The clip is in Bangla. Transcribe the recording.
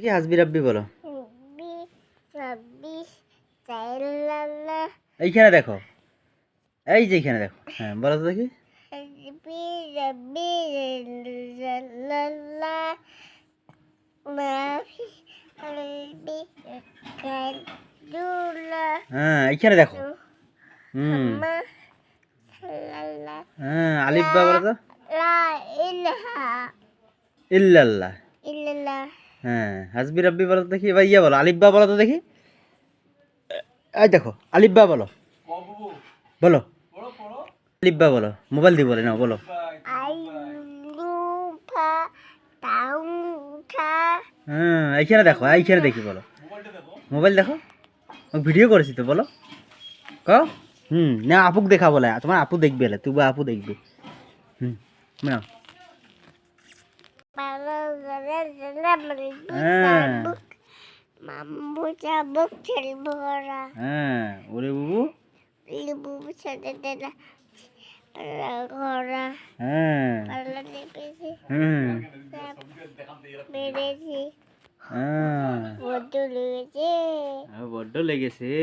কি হাসবি রাব্বি বলো। এইখানে দেখো, এই যে এইখানে দেখো, হ্যাঁ বলো তো দেখি। হ্যাঁ এইখানে দেখো। হুম, হ্যাঁ আলিফ বা বলো তো। ইল্লাল্লাহ। হ্যাঁ হাসবি রাব্বি বলো তো দেখি, এবার ইয়া বলো, আলিফ বা বলো তো দেখি। এই দেখো আলিফ বা বলো, বলো আলিফ বা বলো, মোবাইল দিয়ে বলে নাও, বলো। হ্যাঁ এইখানে দেখো, এইখানে দেখি বলো, মোবাইল দেখো, ভিডিও করেছি তো, বলো কও। না আপুক দেখা বলে, তোমার আপু দেখবে, তুই বা আপু দেখবে। নাও। হ্যাঁ মাম্মু চাবুক খেলবো ওরা। হ্যাঁ ওরে বুবু। বুবু সাথে দাদা ঘোরা হ্যাঁ পাল্লা নেপেছি হুম মেরেছি হ্যাঁ বড্ড লেগেছে। বড্ড লেগেছে।